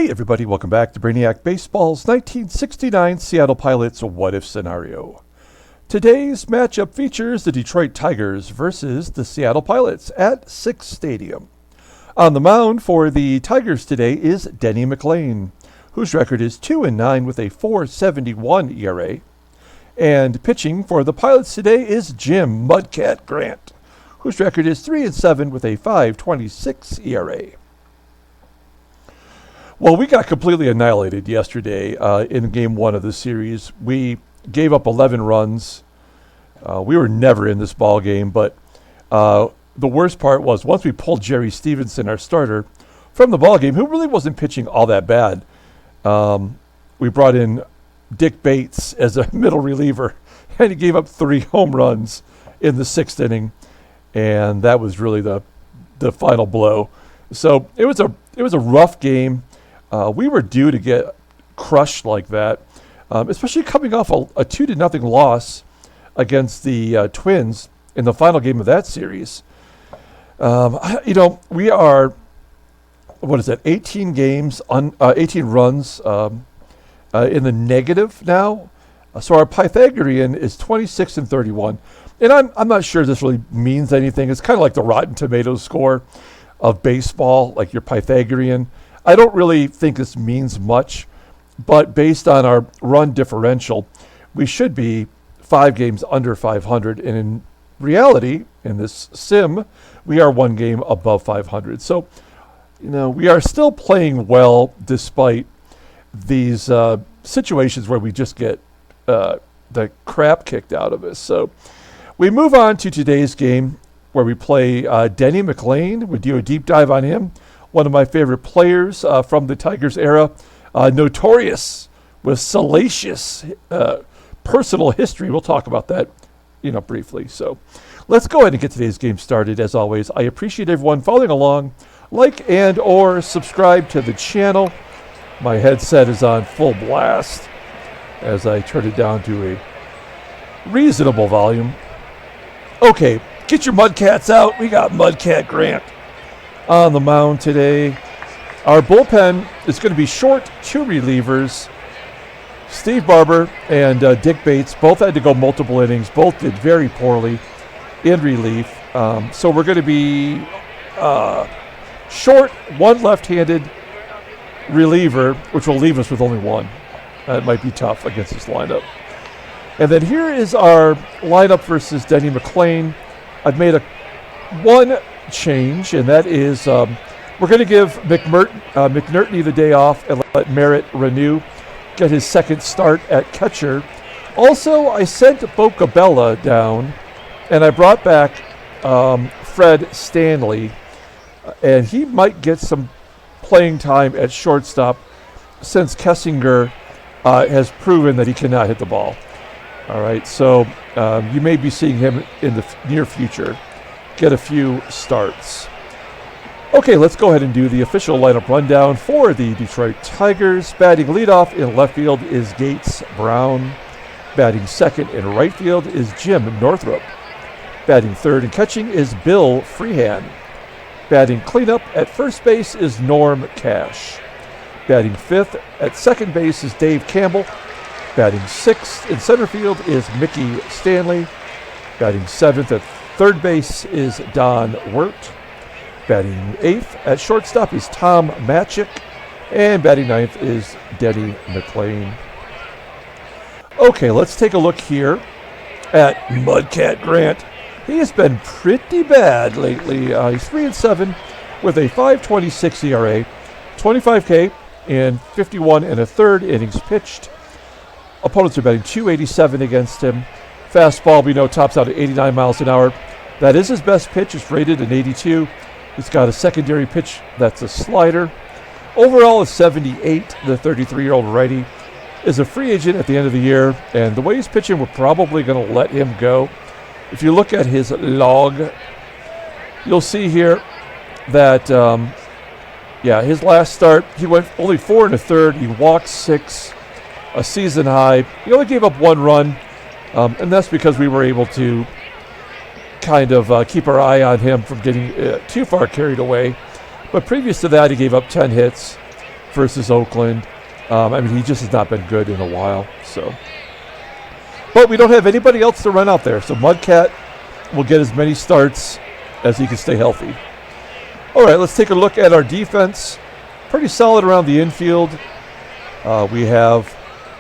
Hey everybody, welcome back to Brainiac Baseball's 1969 Seattle Pilots What If scenario. Today's matchup features the Detroit Tigers versus the Seattle Pilots at Sick's Stadium. On the mound for the Tigers today is Denny McLain, whose record is 2-9 with a 4.71 ERA. And pitching for the Pilots today is Jim Mudcat Grant, whose record is 3-7 with a 5.26 ERA. Well, we got completely annihilated yesterday in Game 1 of the series. We gave up 11 runs. We were never in this ball game, but the worst part was once we pulled Jerry Stevenson, our starter, from the ball game, who really wasn't pitching all that bad. We brought in Dick Bates as a middle reliever, and he gave up 3 home runs in the 6th inning, and that was really the final blow. So it was a rough game. We were due to get crushed like that, especially coming off a 2-0 loss against the Twins in the final game of that series. We are, 18 games, 18 runs in the negative now. So our Pythagorean is 26-31. And I'm not sure this really means anything. It's kind of like the Rotten Tomatoes score of baseball, like your Pythagorean. I don't really think this means much, but based on our run differential, we should be 5 games under 500. And in reality, in this sim, we are 1 game above 500. So, we are still playing well despite these situations where we just get the crap kicked out of us. So we move on to today's game where we play Denny McLain. We do a deep dive on him. One of my favorite players from the Tigers era, notorious with salacious personal history. We'll talk about that, briefly. So let's go ahead and get today's game started. As always, I appreciate everyone following along. Like and or subscribe to the channel. My headset is on full blast as I turn it down to a reasonable volume. Okay, get your Mudcats out. We got Mudcat Grant on the mound today. Our bullpen is going to be short 2 relievers. Steve Barber and Dick Bates both had to go multiple innings. Both did very poorly in relief. So we're going to be short 1 left-handed reliever, which will leave us with only 1. That might be tough against this lineup. And then here is our lineup versus Denny McLain. I've made one change, and that is we're going to give McNertney the day off and let Merritt Ranew get his second start at catcher. Also, I sent Bocabella down, and I brought back Fred Stanley, and he might get some playing time at shortstop since Kessinger has proven that he cannot hit the ball. All right, so you may be seeing him in the near future get a few starts. Okay, let's go ahead and do the official lineup rundown for the Detroit Tigers. Batting leadoff in left field is Gates Brown. Batting second in right field is Jim Northrup. Batting third and catching is Bill Freehan. Batting cleanup at first base is Norm Cash. Batting fifth at second base is Dave Campbell. Batting sixth in center field is Mickey Stanley. Batting seventh at third base is Don Wert. Batting eighth at shortstop is Tom Matchick. And batting ninth is Denny McLain. Okay, let's take a look here at Mudcat Grant. He has been pretty bad lately. He's 3-7 with a 5.26 ERA, 25K in 51 1/3 innings pitched. Opponents are batting .287 against him. Fastball, we know, tops out at 89 miles an hour. That is his best pitch. It's rated an 82. He's got a secondary pitch that's a slider. Overall is 78. The 33-year-old righty is a free agent at the end of the year, and the way he's pitching, we're probably going to let him go. If you look at his log, you'll see here that, his last start, he went only 4 1/3. He walked 6, a season high. He only gave up 1 run, and that's because we were able to kind of keep our eye on him from getting too far carried away. But previous to that, he gave up 10 hits, versus Oakland. I mean, he just has not been good in a while. So, but we don't have anybody else to run out there. So Mudcat will get as many starts as he can stay healthy. All right, let's take a look at our defense. Pretty solid around the infield. We have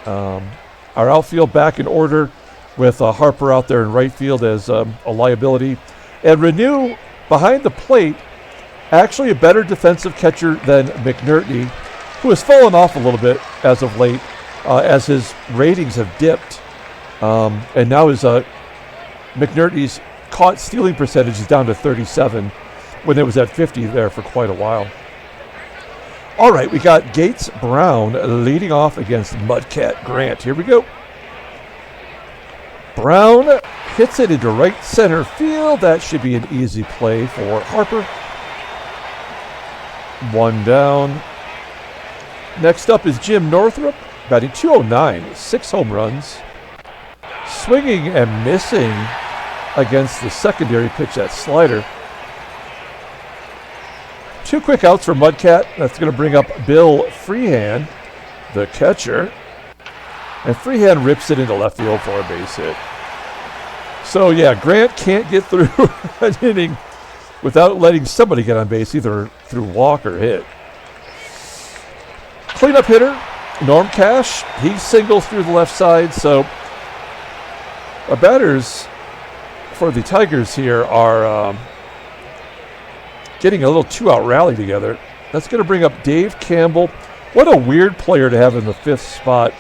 our outfield back in order with Harper out there in right field as a liability. And Ranew behind the plate, actually a better defensive catcher than McNerney, who has fallen off a little bit as of late as his ratings have dipped. And now his McNerney's caught stealing percentage is down to 37 when it was at 50 there for quite a while. All right, we got Gates Brown leading off against Mudcat Grant. Here we go. Brown hits it into right center field. That should be an easy play for Harper. One down. Next up is Jim Northrup, batting .209, 6 home runs. Swinging and missing against the secondary pitch, that slider. 2 quick outs for Mudcat. That's going to bring up Bill Freehan, the catcher. And Freehan rips it into left field for a base hit. So, yeah, Grant can't get through an inning without letting somebody get on base, either through walk or hit. Cleanup hitter, Norm Cash. He singles through the left side. So, our batters for the Tigers here are getting a little 2-out rally together. That's going to bring up Dave Campbell. What a weird player to have in the 5th spot.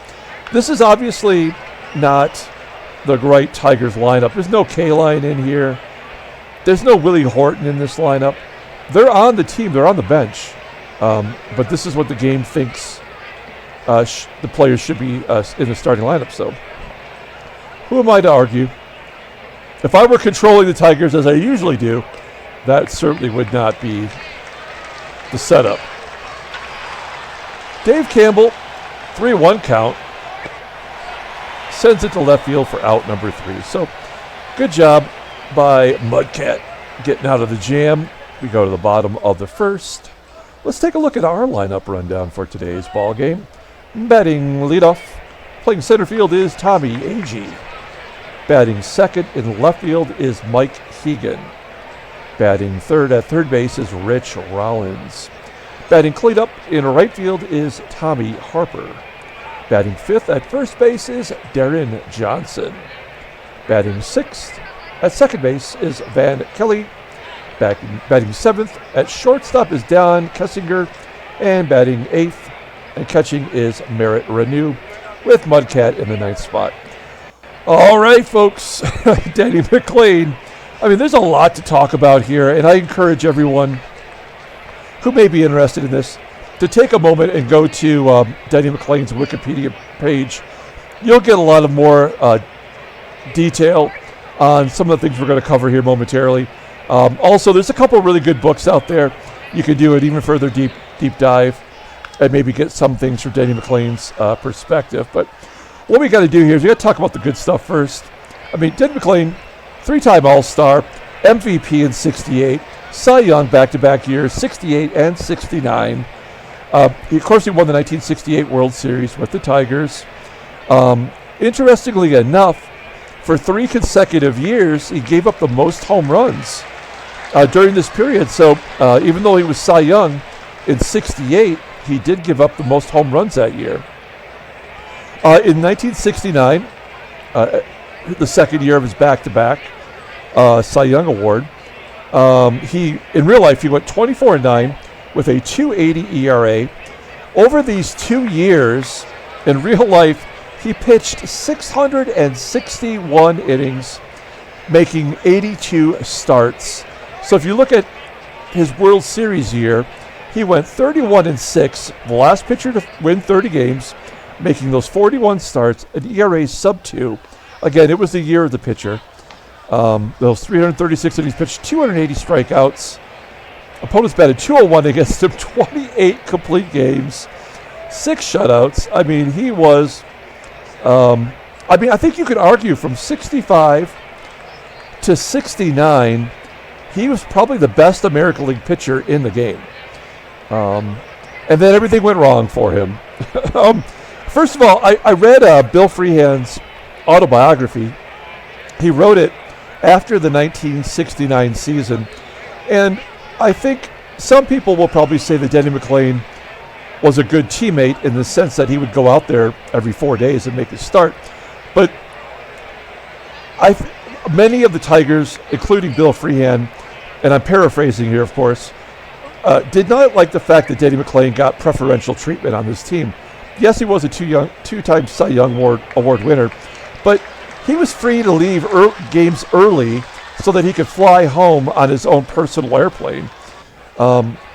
This is obviously not the right Tigers lineup. There's no K-line in here. There's no Willie Horton in this lineup. They're on the team. They're on the bench. But this is what the game thinks the players should be in the starting lineup. So who am I to argue? If I were controlling the Tigers, as I usually do, that certainly would not be the setup. Dave Campbell, 3-1 count. Sends it to left field for out number 3. So good job by Mudcat getting out of the jam. We go to the bottom of the 1st. Let's take a look at our lineup rundown for today's ball game. Batting leadoff, playing center field is Tommie Agee. Batting second in left field is Mike Hegan. Batting third at third base is Rich Rollins. Batting cleanup in right field is Tommy Harper. Batting fifth at first base is Deron Johnson. Batting sixth at second base is Van Kelly. Batting seventh at shortstop is Don Kessinger. And batting eighth and catching is Merritt Ranew with Mudcat in the 9th spot. All right, folks, Denny McLain. I mean, there's a lot to talk about here, and I encourage everyone who may be interested in this to take a moment and go to Denny McLain's Wikipedia page. You'll get a lot of more detail on some of the things we're going to cover here momentarily. Also, there's a couple of really good books out there. You can do an even further deep dive and maybe get some things from Denny McLain's perspective. But what we got to do here is we got to talk about the good stuff first. I mean, Denny McLain, 3-time All-Star, MVP in 68, Cy Young back-to-back years, 68 and 69. Of course, he won the 1968 World Series with the Tigers. Interestingly enough, for 3 consecutive years, he gave up the most home runs during this period. So even though he was Cy Young in 68, he did give up the most home runs that year. In 1969, the second year of his back-to-back Cy Young Award, in real life, he went 24-9 with a 2.80 ERA. Over these 2 years, in real life, he pitched 661 innings, making 82 starts. So if you look at his World Series year, he went 31-6, the last pitcher to win 30 games, making those 41 starts, an ERA sub-2. Again, it was the year of the pitcher. Those 336 innings pitched, 280 strikeouts. Opponents batted .201 against him, 28 complete games, 6 shutouts. I mean, he was, I think you could argue from 65 to 69, he was probably the best American League pitcher in the game. And then everything went wrong for him. First of all, I read Bill Freehan's autobiography. He wrote it after the 1969 season. And I think some people will probably say that Denny McLain was a good teammate in the sense that he would go out there every 4 days and make a start. But many of the Tigers, including Bill Freehan, and I'm paraphrasing here, of course, did not like the fact that Denny McLain got preferential treatment on this team. Yes, he was a two-time Cy Young Award winner, but he was free to leave games early so that he could fly home on his own personal airplane.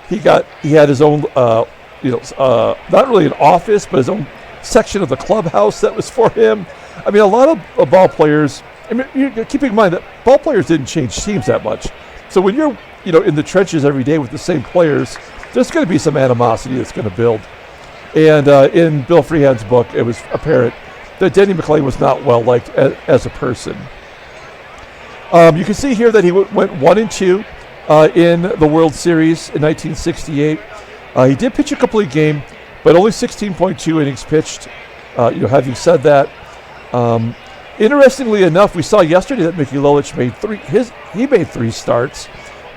He had his own, not really an office, but his own section of the clubhouse that was for him. I mean, a lot of ball players. I mean, keeping in mind that ball players didn't change teams that much. So when you're, in the trenches every day with the same players, there's going to be some animosity that's going to build. And in Bill Freehan's book, it was apparent that Denny McLain was not well liked as a person. You can see here that he went 1-2 in the World Series in 1968. He did pitch a complete game, but only 16.2 innings pitched. Having said that, interestingly enough, we saw yesterday that Mickey Lolich made three starts,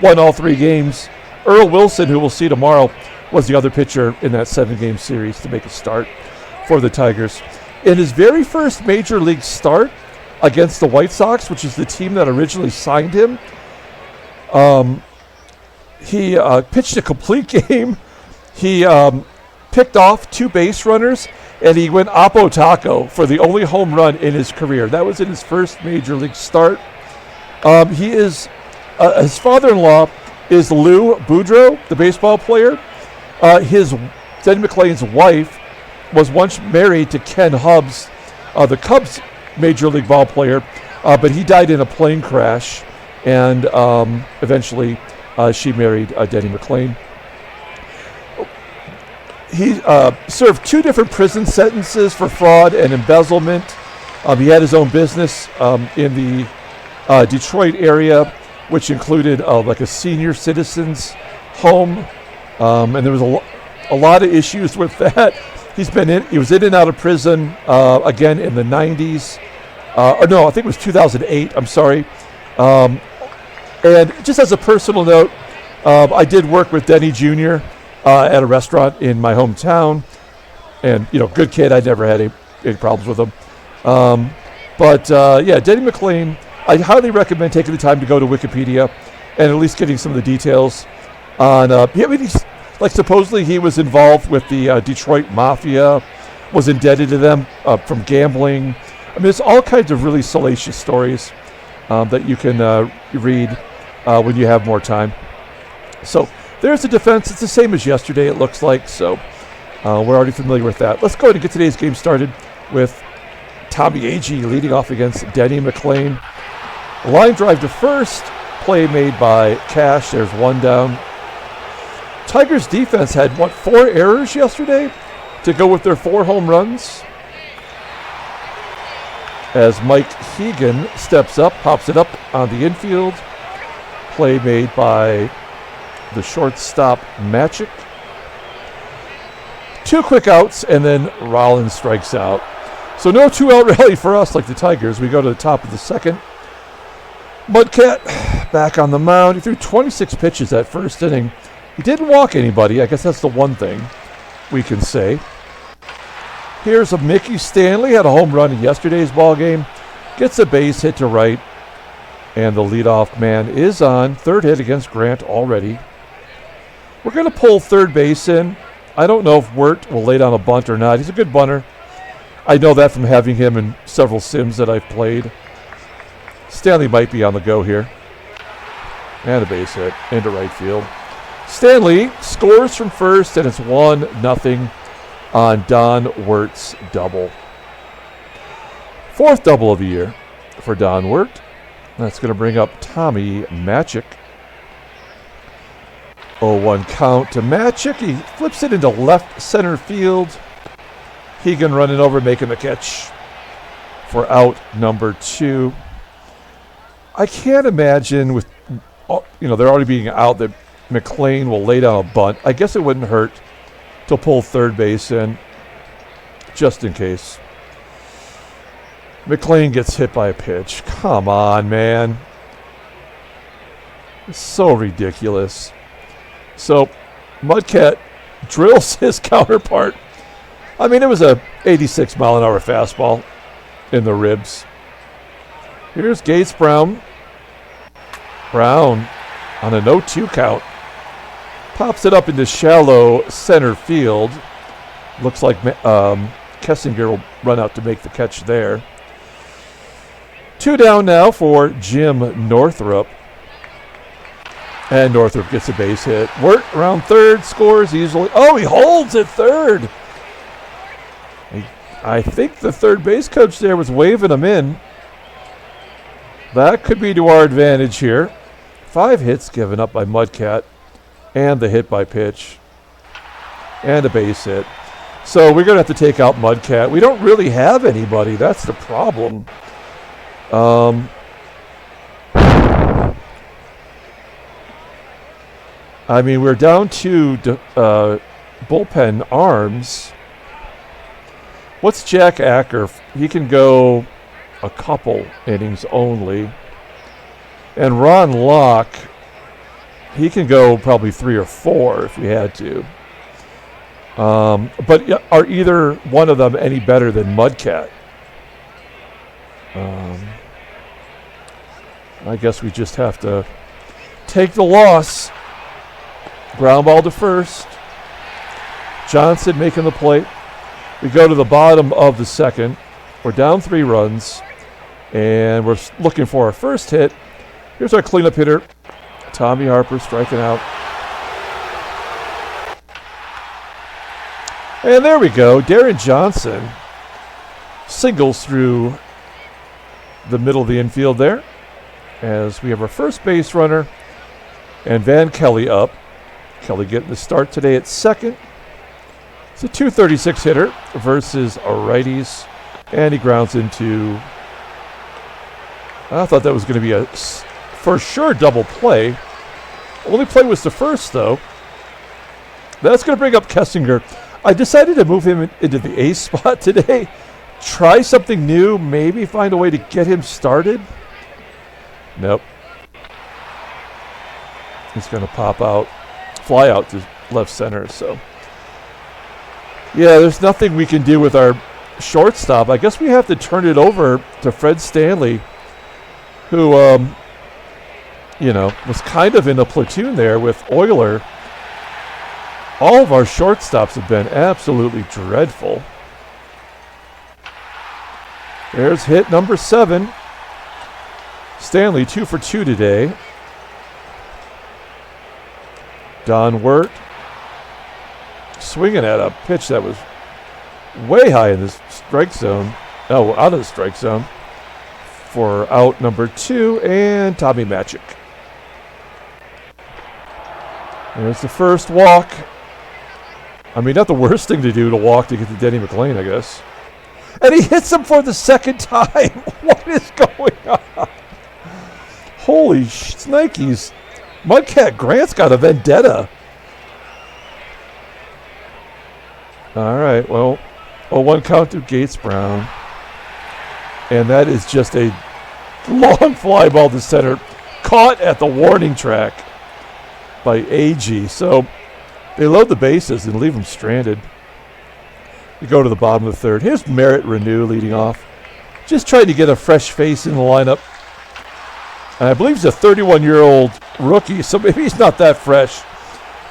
won all 3 games. Earl Wilson, who we'll see tomorrow, was the other pitcher in that 7-game series to make a start for the Tigers. In his very first major league start against the White Sox, which is the team that originally signed him, he pitched a complete game. He picked off 2 base runners, and he went oppo taco for the only home run in his career. That was in his first major league start. His father-in-law is Lou Boudreau, the baseball player. Denny McLain's wife was once married to Ken Hubbs, the Cubs major league ball player, but he died in a plane crash, and eventually she married Denny McLain. He served 2 different prison sentences for fraud and embezzlement. He had his own business in the Detroit area, which included like a senior citizens home, and there was a lot of issues with that. He was in and out of prison again in the 90s. I think it was 2008. I'm sorry. And just as a personal note, I did work with Denny Jr. At a restaurant in my hometown, and good kid. I never had any problems with him. Denny McLain, I highly recommend taking the time to go to Wikipedia and at least getting some of the details on. Supposedly he was involved with the Detroit Mafia, was indebted to them from gambling. I mean, it's all kinds of really salacious stories that you can read when you have more time. So there's the defense. It's the same as yesterday, it looks like. So we're already familiar with that. Let's go ahead and get today's game started with Tommie Agee leading off against Denny McLain. Line drive to first. Play made by Cash. There's 1 down. Tigers defense had, 4 errors yesterday to go with their 4 home runs. As Mike Hegan steps up, pops it up on the infield. Play made by the shortstop Matchick. 2 quick outs, and then Rollins strikes out. So no 2-out rally for us like the Tigers. We go to the top of the second. Mudcat back on the mound. He threw 26 pitches that first inning. He didn't walk anybody. I guess that's the one thing we can say. Here's a Mickey Stanley. Had a home run in yesterday's ball game. Gets a base hit to right. And the leadoff man is on. 3rd hit against Grant already. We're going to pull third base in. I don't know if Wert will lay down a bunt or not. He's a good bunter. I know that from having him in several sims that I've played. Stanley might be on the go here. And a base hit into right field. Stanley scores from first, and it's 1-0 on Don Wert's double. 4th double of the year for Don Wert. That's going to bring up Tommie Matchick. 0-1 count to Matchick. He flips it into left center field. Hegan running over, making the catch for out number 2. I can't imagine with, they're already being out that McLain will lay down a bunt. I guess it wouldn't hurt to pull third base in, just in case. McLain gets hit by a pitch. Come on, man. It's so ridiculous. So Mudcat drills his counterpart. I mean, it was a 86-mile-an-hour fastball in the ribs. Here's Gates Brown. Brown on a 0-2 count. Pops it up into shallow center field. Looks like Kessinger will run out to make the catch there. 2 down now for Jim Northrup. And Northrup gets a base hit. Wert around third, scores easily. Oh, he holds at third. I think the third base coach there was waving him in. That could be to our advantage here. 5 hits given up by Mudcat. And the hit by pitch. And a base hit. So we're going to have to take out Mudcat. We don't really have anybody. That's the problem. I mean, we're down to bullpen arms. What's Jack Acker? He can go a couple innings only. And Ron Locke, he can go probably 3 or 4 if we had to. But are either one of them any better than Mudcat? I guess we just have to take the loss. Ground ball to first. Johnson making the play. We go to the bottom of the second. We're down 3 runs. And we're looking for our first hit. Here's our cleanup hitter. Tommie Harper striking out. And there we go. Deron Johnson singles through the middle of the infield there. As we have our first base runner. And Van Kelly up. Kelly getting the start today at second. It's a 236 hitter versus a righties. And he grounds into... I thought that was going to be a for sure double play. Only play was the first, though. That's going to bring up Kessinger. I decided to move him into the ace spot today. Try something new. Maybe find a way to get him started. Nope. He's going to pop out. Fly out to left center. So, yeah, there's nothing we can do with our shortstop. I guess we have to turn it over to Fred Stanley, who, was kind of in a platoon there with Euler. All of our shortstops have been absolutely dreadful. There's hit number 7. Stanley 2 for 2 today. Don Wert swinging at a pitch that was way high in the strike zone. Oh, out of the strike zone for out number 2 and Tommie Matchick. There's the first walk. I mean, not the worst thing to do to walk to get to Denny McLain, I guess. And he hits him for the second time. What is going on? Holy shnikes. Mudcat Grant's got a vendetta. All right, well, a 1 count to Gates Brown. And that is just a long fly ball to center. Caught at the warning track by Agee. So they load the bases and leave them stranded. We go to the bottom of the third. Here's Merritt Ranew leading off. Just trying to get a fresh face in the lineup. And I believe he's a 31-year-old rookie, so maybe he's not that fresh.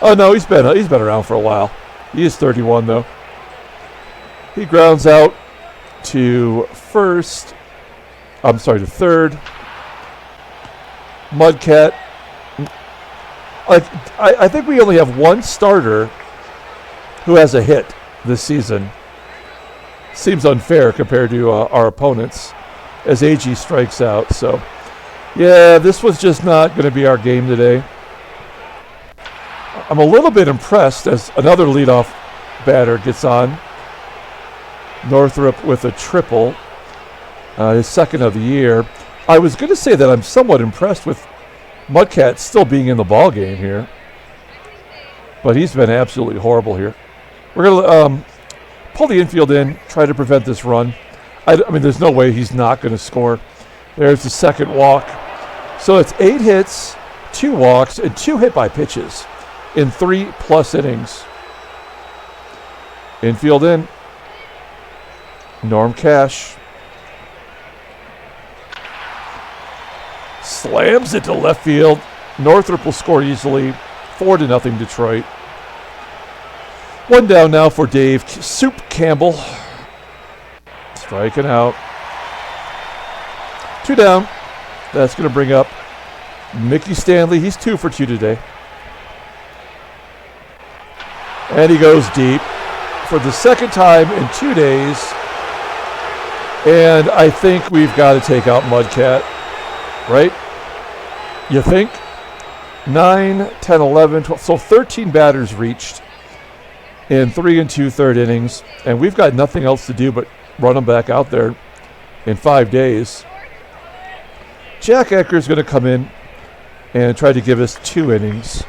Oh, no, he's been around for a while. He is 31, though. He grounds out to first. I'm sorry, to third. Mudcat. I think we only have one starter who has a hit this season. Seems unfair compared to our opponents as Agee strikes out. So, yeah, this was just not going to be our game today. I'm a little bit impressed as another leadoff batter gets on. Northrup with a triple, his second of the year. I was going to say that I'm somewhat impressed with Mudcat still being in the ball game here, but he's been absolutely horrible here. We're going to pull the infield in, try to prevent this run. I mean, there's no way he's not going to score. There's the second walk. So it's 8 hits, 2 walks, and 2 hit by pitches in 3+ innings. Infield in. Norm Cash. Slams it to left field. Northrup will score easily. 4-0 Detroit. 1 down now for Dave Soup Campbell. Striking out. 2 down. That's going to bring up Mickey Stanley. He's 2 for 2 today. And he goes deep for the second time in 2 days. And I think we've got to take out Mudcat. Right? You think? 9, 10, 11, 12. So 13 batters reached in 3 2/3 innings. And we've got nothing else to do but run them back out there in 5 days. Jack Ecker is going to come in and try to give us 2 innings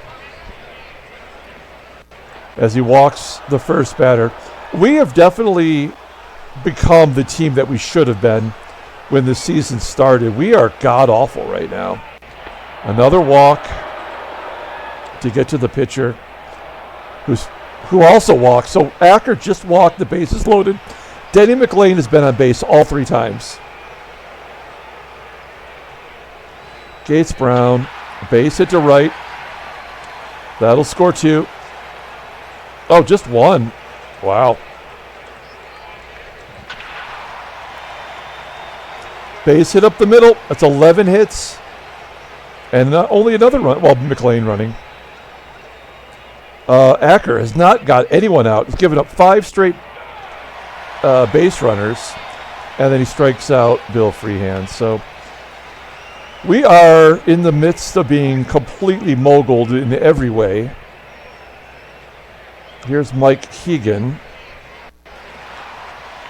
as he walks the first batter. We have definitely become the team that we should have been when the season started. We are god-awful right now. Another walk to get to the pitcher who also walked. So Acker just walked, the bases loaded. Denny McLain has been on base all 3 times. Gates Brown, base hit to right. That'll score 2. Oh, just 1. Wow. Base hit up the middle. That's 11 hits. And only another run. Well, McLain running. Acker has not got anyone out. He's given up 5 straight base runners. And then he strikes out Bill Freehan. So we are in the midst of being completely moguled in every way. Here's Mike Hegan.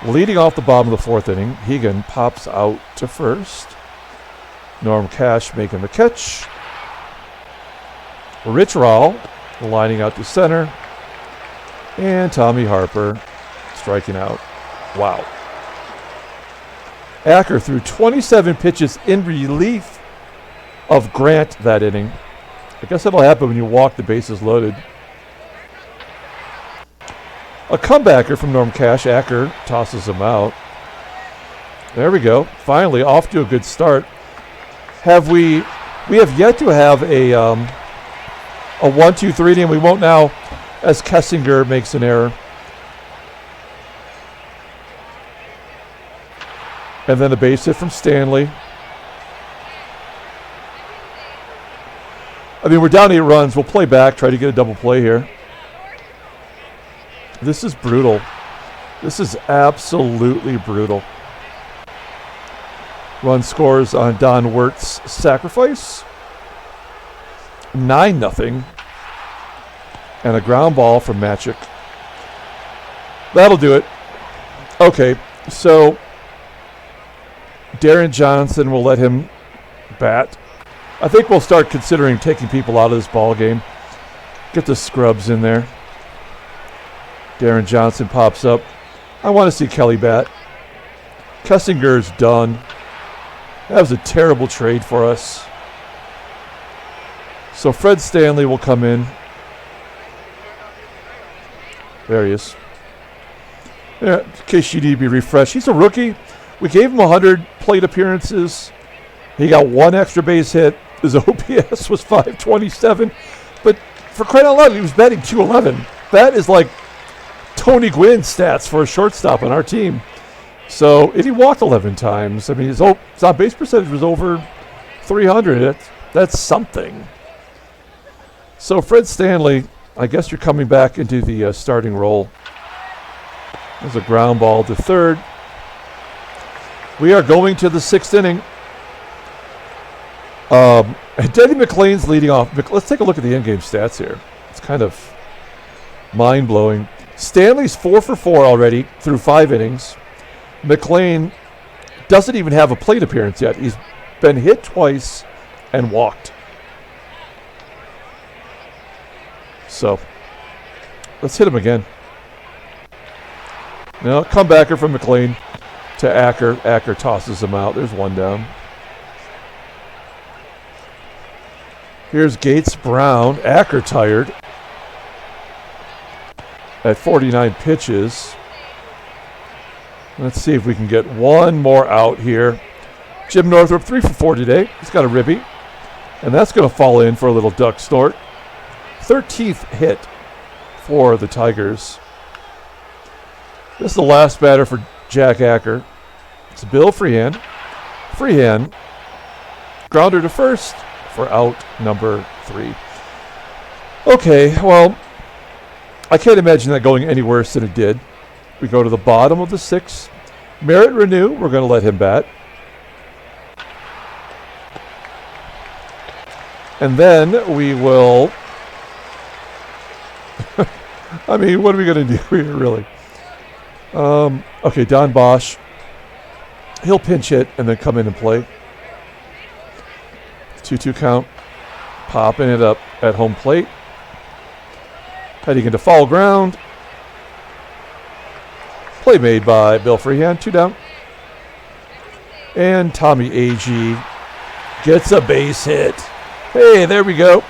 Leading off the bottom of the 4th inning, Hegan pops out to first. Norm Cash making the catch. Rich Rowell lining out to center. And Tommie Harper striking out. Wow. Acker threw 27 pitches in relief of Grant that inning. I guess that'll happen when you walk the bases loaded. A comebacker from Norm Cash. Acker tosses him out. There we go. Finally, off to a good start. We have yet to have a 1-2-3 inning. We won't now, as Kessinger makes an error. And then a base hit from Stanley. I mean, we're down 8 runs. We'll play back, try to get a double play here. This is brutal. This is absolutely brutal. Run scores on Don Wert's sacrifice. 9-0. And a ground ball from Matchick. That'll do it. Okay, so Darren Johnson will let him bat. I think we'll start considering taking people out of this ball game. Get the scrubs in there. Darren Johnson pops up. I want to see Kelly bat. Kessinger's done. That was a terrible trade for us. So Fred Stanley will come in. There he is. Yeah, in case you need to be refreshed. He's a rookie. We gave him 100 plate appearances. He got 1 extra base hit. His OPS was 527. But for crying out loud, he was batting 211. That is like Tony Gwynn stats for a shortstop on our team. So, and he walked 11 times. I mean, his on-base percentage was over 300. That's something. So, Fred Stanley, I guess you're coming back into the starting role. There's a ground ball to third. We are going to the 6th inning. Denny McLain's leading off. Let's take a look at the in-game stats here. It's kind of mind-blowing. Stanley's 4 for 4 already through 5 innings. McLain doesn't even have a plate appearance yet. He's been hit twice and walked. So, let's hit him again. No, comebacker from McLain to Acker. Acker tosses him out. There's one down. Here's Gates Brown. Acker tired at 49 pitches. Let's see if we can get one more out here. Jim Northrup, 3 for 4 today. He's got a ribby. And that's going to fall in for a little duck snort. 13th hit for the Tigers. This is the last batter for Jack Acker. It's Bill Freehan. Freehan, grounder to first for out number 3. Okay, well, I can't imagine that going any worse than it did. We go to the bottom of the 6th. Merritt Ranew, we're going to let him bat. And then we will... I mean, what are we going to do here, really? Okay, Don Bosch. He'll pinch hit and then come in and play. 2-2 count. Popping it up at home plate. Heading into foul ground. Play made by Bill Freehan. 2 down. And Tommie Agee gets a base hit. Hey, there we go.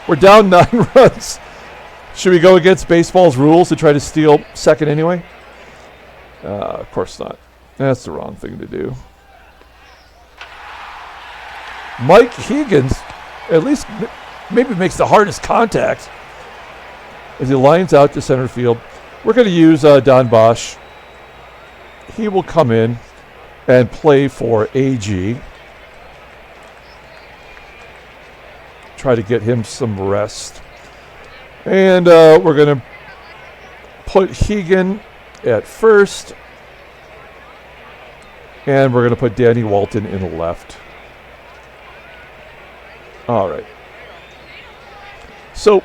We're down 9 runs. Should we go against baseball's rules to try to steal second anyway? Of course not. That's the wrong thing to do. Mike Hegan at least maybe makes the hardest contact as he lines out to center field. We're going to use Don Bosch. He will come in and play for Agee. Try to get him some rest. And we're going to put Hegan at first. And we're going to put Danny Walton in the left. All right. So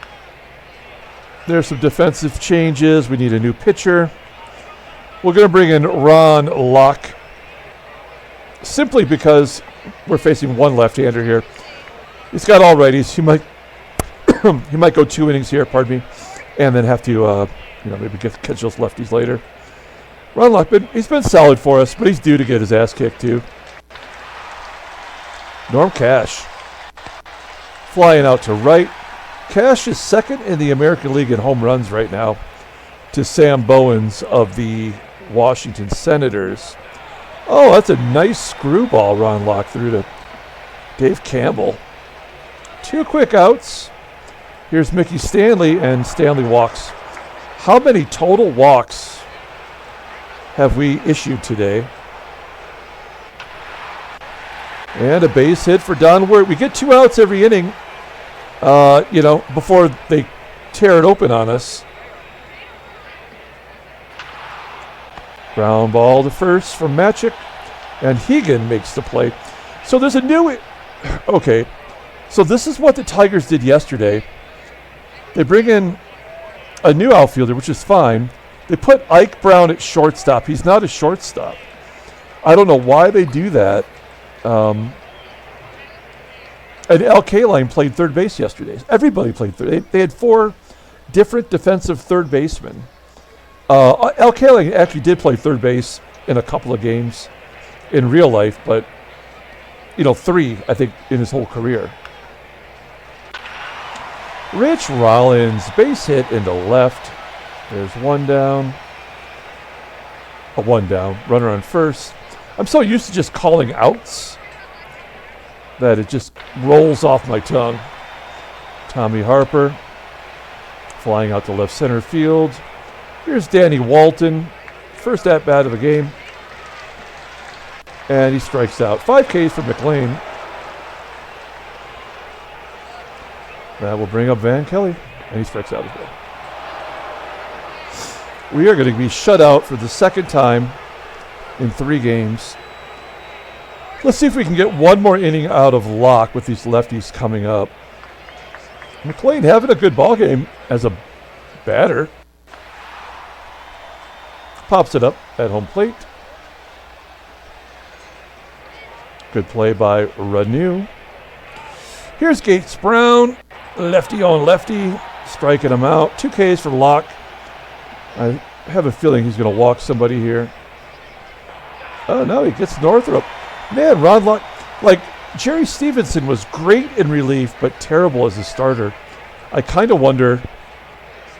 there's some defensive changes. We need a new pitcher. We're going to bring in Ron Locke simply because we're facing one left-hander here. He's got all righties. He might go 2 innings here, pardon me, and then have to maybe catch those lefties later. Ron Locke, he's been solid for us, but he's due to get his ass kicked too. Norm Cash flying out to right. Cash is second in the American League in home runs right now to Sam Bowens of the Washington Senators. Oh, that's a nice screwball Ron Locke threw to Dave Campbell. 2 quick outs. Here's Mickey Stanley, and Stanley walks. How many total walks have we issued today? And a base hit for Don Wert. We get 2 outs every inning, before they tear it open on us. Ground ball to first from Matchick, and Hegan makes the play. So there's a new... Okay, so this is what the Tigers did yesterday. They bring in a new outfielder, which is fine. They put Ike Brown at shortstop. He's not a shortstop. I don't know why they do that. And Al Kaline played third base yesterday. Everybody played third. They had 4 different defensive third basemen. Al Kaline actually did play third base in a couple of games in real life, but 3, I think, in his whole career. Rich Rollins, base hit into left. There's 1 down. A 1 down. Runner on first. I'm so used to just calling outs that it just rolls off my tongue. Tommy Harper flying out to left center field. Here's Danny Walton. First at-bat of the game. And he strikes out. 5 Ks for McLain. That will bring up Van Kelly. And he strikes out as well. We are going to be shut out for the second time in 3 games. Let's see if we can get one more inning out of Locke with these lefties coming up. McLain having a good ball game as a batter. Pops it up at home plate. Good play by Ranew. Here's Gates Brown. Lefty on lefty. Striking him out. 2 Ks for Locke. have a feeling he's going to walk somebody here. Oh, no, he gets Northrup. Man, Ron Locke, like, Jerry Stevenson was great in relief, but terrible as a starter. I kind of wonder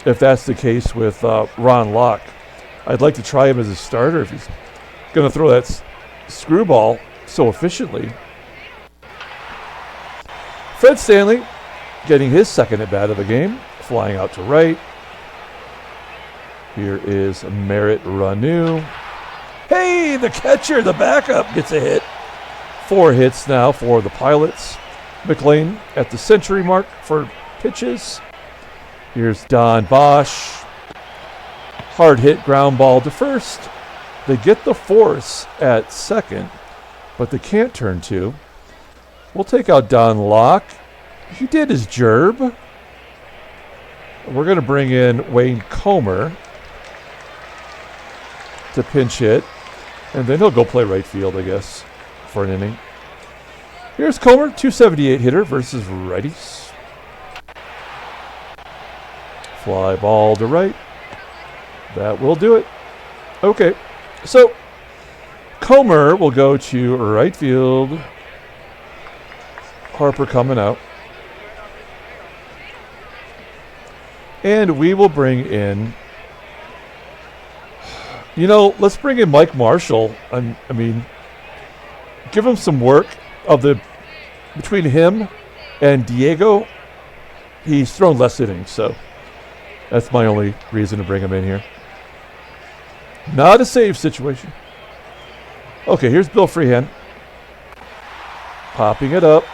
if that's the case with Ron Locke. I'd like to try him as a starter if he's going to throw that screwball so efficiently. Fred Stanley getting his second at-bat of the game, flying out to right. Here is Merritt Ranew. Hey, the catcher, the backup, gets a hit. 4 hits now for the Pilots. McLain at the century mark for pitches. Here's Don Bosch. Hard hit ground ball to first. They get the force at second, but they can't turn 2. We'll take out Don Locke. He did his gerb. We're going to bring in Wayne Comer to pinch hit, and then he'll go play right field, I guess, for an inning. Here's Comer, 278 hitter versus righties. Fly ball to right. That will do it. Okay, so Comer will go to right field. Harper coming out. And we will bring in, let's bring in Mike Marshall. I mean, give him some work between him and Diego. He's thrown less innings, so that's my only reason to bring him in here. Not a save situation. Okay, here's Bill Freehan. Popping it up.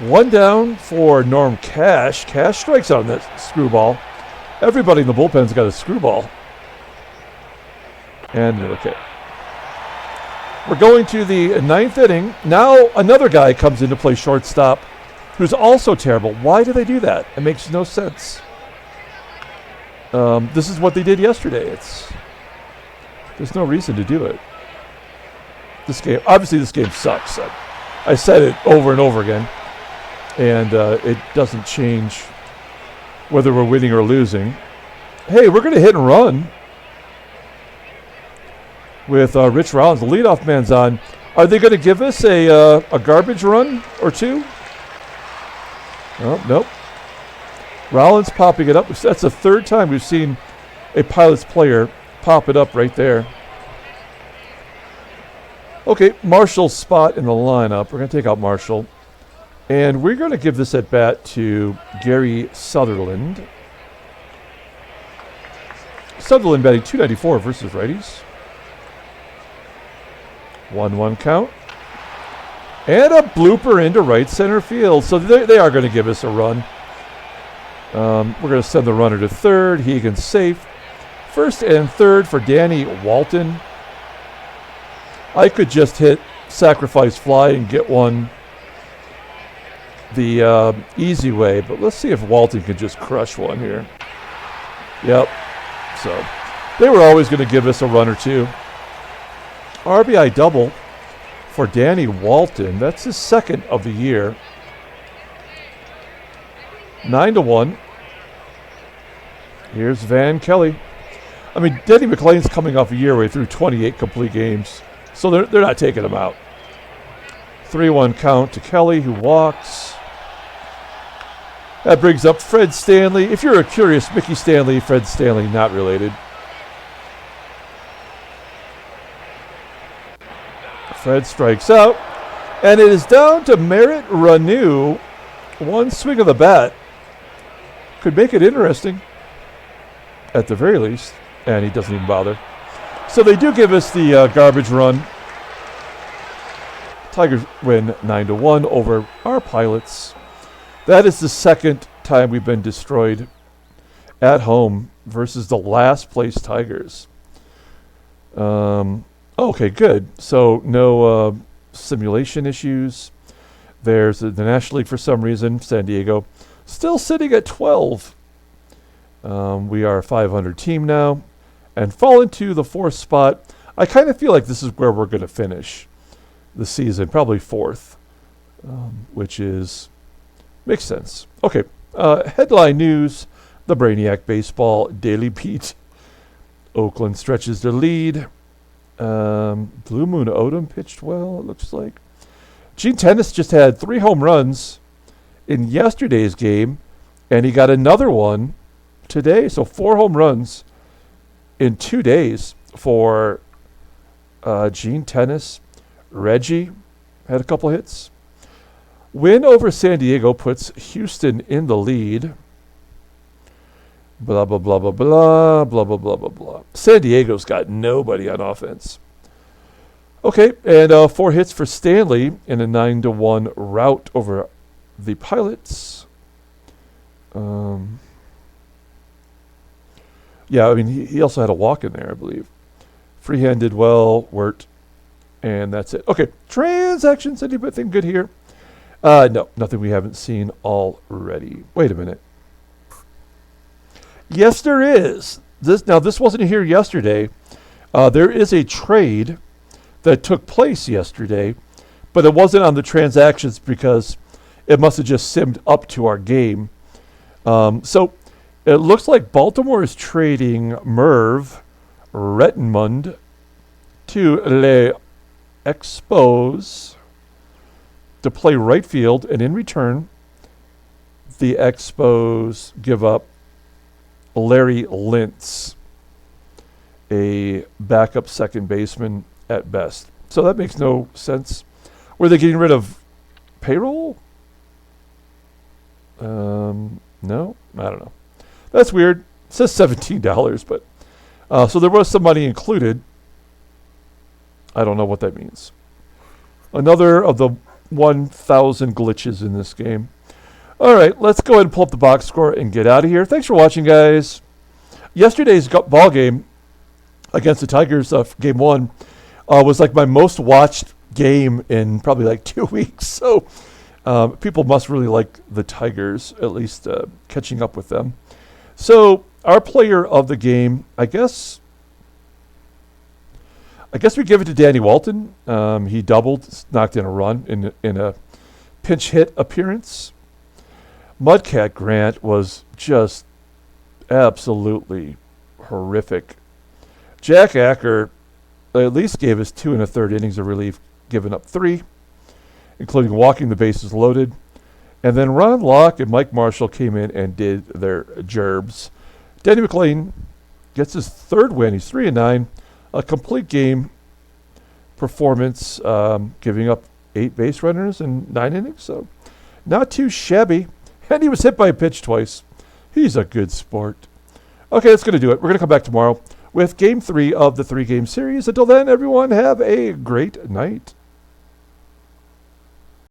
One down for Norm Cash. Cash strikes out on that screwball. Everybody in the bullpen's got a screwball. And okay. We're going to the 9th inning. Now another guy comes in to play shortstop who's also terrible. Why do they do that? It makes no sense. This is what they did yesterday. There's no reason to do it. This game sucks. I said it over and over again. And it doesn't change whether we're winning or losing. Hey, we're going to hit and run with Rich Rollins. The leadoff man's on. Are they going to give us a garbage run or two? Oh, nope. Rollins popping it up. That's the 3rd time we've seen a Pilots player pop it up right there. Okay, Marshall's spot in the lineup. We're going to take out Marshall. And we're going to give this at bat to Gary Sutherland. Sutherland batting .294 versus righties. 1-1 count. And a blooper into right center field. So they are going to give us a run. We're going to send the runner to third. Hegan safe. First and third for Danny Walton. I could just hit sacrifice fly and get one the easy way, but let's see if Walton can just crush one here. Yep. So they were always going to give us a run or two. RBI double for Danny Walton. That's his 2nd of the year. 9-1. Here's Van Kelly. I mean, Denny McLain's coming off a year where he threw 28 complete games, so they're not taking him out. 3-1 count to Kelly, who walks. That brings up Fred Stanley. If you're curious, Mickey Stanley, Fred Stanley, not related. Fred strikes out. And it is down to Merritt Ranew. One swing of the bat could make it interesting, at the very least. And he doesn't even bother. So they do give us the garbage run. Tigers win 9-1 over our Pilots. That is the 2nd time we've been destroyed at home versus the last place Tigers. Okay, good. So no simulation issues. There's the National League for some reason. San Diego still sitting at 12. We are a 500 team now and fall into the 4th spot. I kind of feel like this is where we're going to finish the season, probably 4th, which is Makes sense. Okay. Headline news. The Brainiac Baseball Daily Beat. Oakland stretches their lead. Blue Moon Odom pitched well, it looks like. Gene Tennis just had 3 home runs in yesterday's game, and he got another one today. So 4 home runs in 2 days for Gene Tennis. Reggie had a couple hits. Win over San Diego puts Houston in the lead. Blah, blah, blah, blah, blah, blah, blah, blah, blah, blah. San Diego's got nobody on offense. Okay, and 4 hits for Stanley in a 9-1 rout over the Pilots. Yeah, I mean, he also had a walk in there, I believe. Freehan did well, Wert, and that's it. Okay, transactions, anything good here? No, nothing we haven't seen already. Wait a minute. Yes, there is. This wasn't here yesterday. There is a trade that took place yesterday, but it wasn't on the transactions because it must have just simmed up to our game. So it looks like Baltimore is trading Merv Rettenmund to Les Expos to play right field, and in return, the Expos give up Larry Lintz, a backup second baseman at best. So that makes no sense. Were they getting rid of payroll? No, I don't know. That's weird. It says $17, but so there was some money included. I don't know what that means. Another of the 1,000 glitches in this game. All right, let's go ahead and pull up the box score and get out of here. Thanks for watching, guys. Yesterday's ball game against the Tigers, game 1, was like my most watched game in probably like 2 weeks. So people must really like the Tigers, at least catching up with them. So our player of the game, I guess we give it to Danny Walton. He doubled, knocked in a run in a pinch hit appearance. Mudcat Grant was just absolutely horrific. Jack Acker at least gave us 2 1/3 innings of relief, giving up 3, including walking the bases loaded. And then Ron Locke and Mike Marshall came in and did their gerbs. Denny McLain gets his 3rd win. He's 3-9. A complete game performance, giving up 8 base runners in 9 innings. So not too shabby. And he was hit by a pitch twice. He's a good sport. Okay, that's going to do it. We're going to come back tomorrow with Game 3 of the 3-game series. Until then, everyone, have a great night.